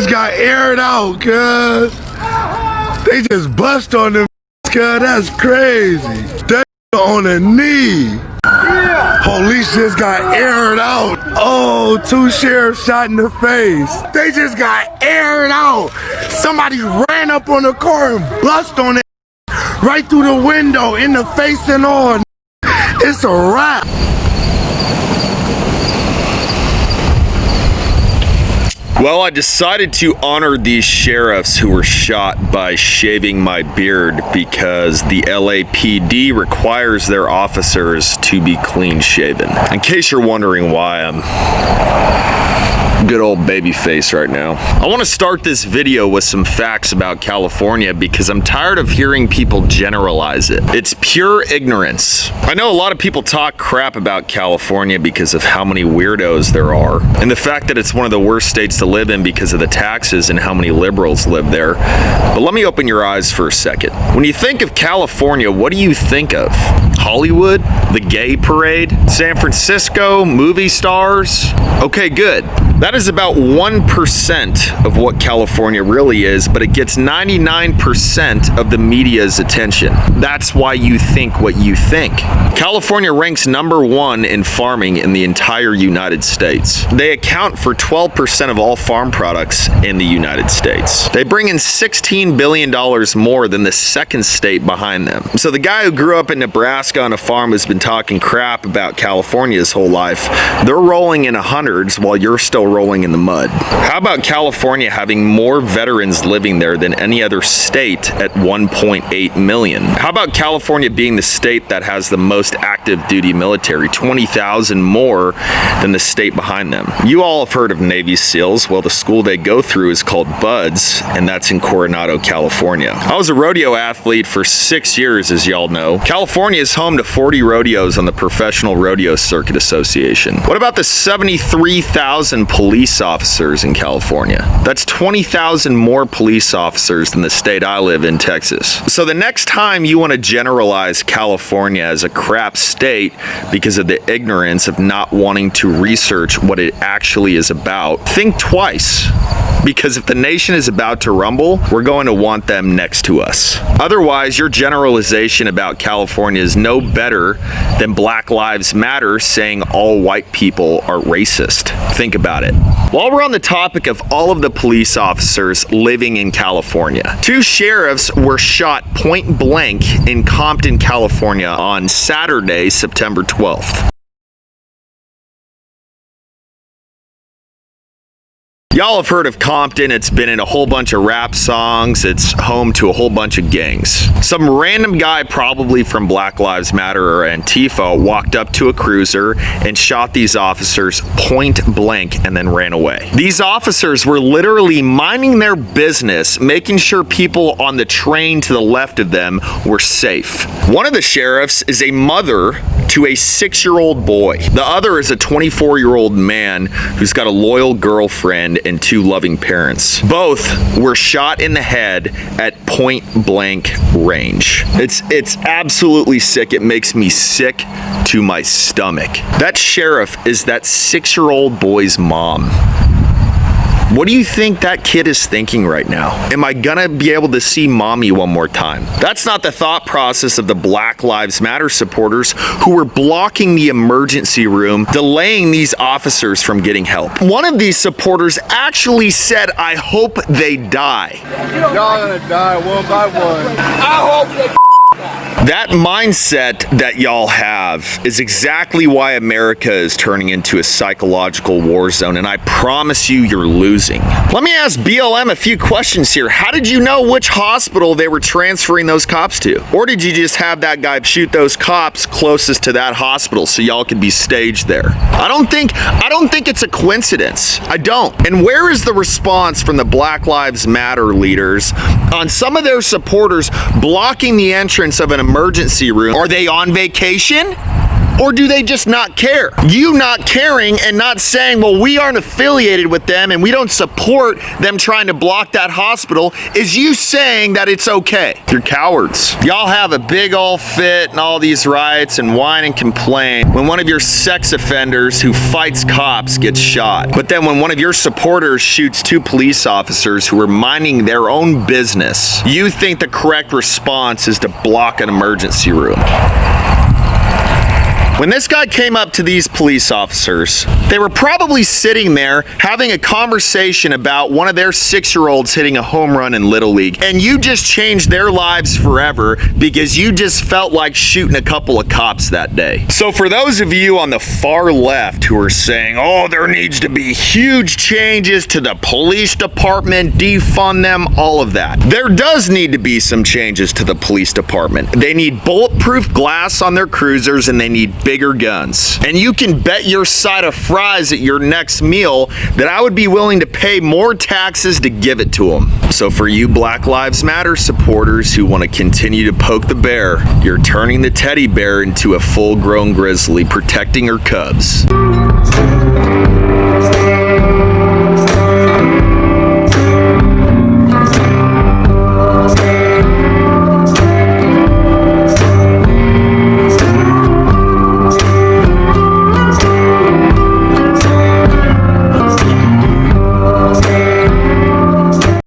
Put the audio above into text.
just got aired out, cuz. They just bust on them, cuz. That's crazy. That on a knee. Police just got aired out. Oh, 2 sheriffs shot in the face. They just got aired out. Somebody ran up on the car and bust on it right through the window, in the face and all. It's a wrap. Well, I decided to honor these sheriffs who were shot by shaving my beard because the LAPD requires their officers to be clean shaven. In case you're wondering why I'm good old baby face right now. I want to start this video with some facts about California because I'm tired of hearing people generalize it. It's pure ignorance. I know a lot of people talk crap about California because of how many weirdos there are and the fact that it's one of the worst states to live in because of the taxes and how many liberals live there. But let me open your eyes for a second. When you think of California, what do you think of? Hollywood? The gay parade? San Francisco? Movie stars? Okay, good. That is about 1% of what California really is, but it gets 99% of the media's attention. That's why you think what you think. California ranks #1 in farming in the entire United States. They account for 12% of all farm products in the United States. They bring in $16 billion more than the second state behind them. So the guy who grew up in Nebraska on a farm has been talking crap about California his whole life. They're rolling in hundreds while you're still rolling in the mud. How about California having more veterans living there than any other state at 1.8 million? How about California being the state that has the most active duty military, 20,000 more than the state behind them? You all have heard of Navy SEALs. Well, the school they go through is called BUDS, and that's in Coronado, California. I was a rodeo athlete for 6 years, as y'all know. California is home to 40 rodeos on the Professional Rodeo Circuit Association. What about the 73,000 police officers in California? That's 20,000 more police officers than the state I live in, Texas. So the next time you want to generalize California as a crap state because of the ignorance of not wanting to research what it actually is about, think twice. Because if the nation is about to rumble, we're going to want them next to us. Otherwise, your generalization about California is no better than Black Lives Matter saying all white people are racist. Think about it. While we're on the topic of all of the police officers living in California, 2 sheriffs were shot point blank in Compton, California on Saturday, September 12th. Y'all have heard of Compton. It's been in a whole bunch of rap songs. It's home to a whole bunch of gangs. Some random guy, probably from Black Lives Matter or Antifa, walked up to a cruiser and shot these officers point blank and then ran away. These officers were literally minding their business, making sure people on the train to the left of them were safe. One of the sheriffs is a mother to a 6-year-old boy. The other is a 24-year-old man who's got a loyal girlfriend and 2 loving parents. Both were shot in the head at point blank range. It's absolutely sick. It makes me sick to my stomach. That sheriff is that 6-year-old boy's mom. What do you think that kid is thinking right now? Am I gonna be able to see mommy one more time? That's not the thought process of the Black Lives Matter supporters who were blocking the emergency room, delaying these officers from getting help. One of these supporters actually said, "I hope they die." Y'all gonna die one by one. I hope they That mindset that y'all have is exactly why America is turning into a psychological war zone, and I promise you, you're losing. Let me ask BLM a few questions here. How did you know which hospital they were transferring those cops to? Or did you just have that guy shoot those cops closest to that hospital so y'all could be staged there? I don't think it's a coincidence. I don't. And where is the response from the Black Lives Matter leaders on some of their supporters blocking the entrance of an emergency room? Are they on vacation? Or do they just not care? You not caring and not saying, well, we aren't affiliated with them and we don't support them trying to block that hospital, is you saying that it's okay. You're cowards. Y'all have a big old fit and all these riots and whine and complain when one of your sex offenders who fights cops gets shot. But then when one of your supporters shoots 2 police officers who are minding their own business, you think the correct response is to block an emergency room. When this guy came up to these police officers, they were probably sitting there having a conversation about one of their 6-year-olds hitting a home run in Little League, and you just changed their lives forever because you just felt like shooting a couple of cops that day. So for those of you on the far left who are saying, oh, there needs to be huge changes to the police department, defund them, all of that. There does need to be some changes to the police department. They need bulletproof glass on their cruisers and they need bigger guns. And you can bet your side of fries at your next meal that I would be willing to pay more taxes to give it to them. So for you Black Lives Matter supporters who want to continue to poke the bear, you're turning the teddy bear into a full-grown grizzly protecting her cubs.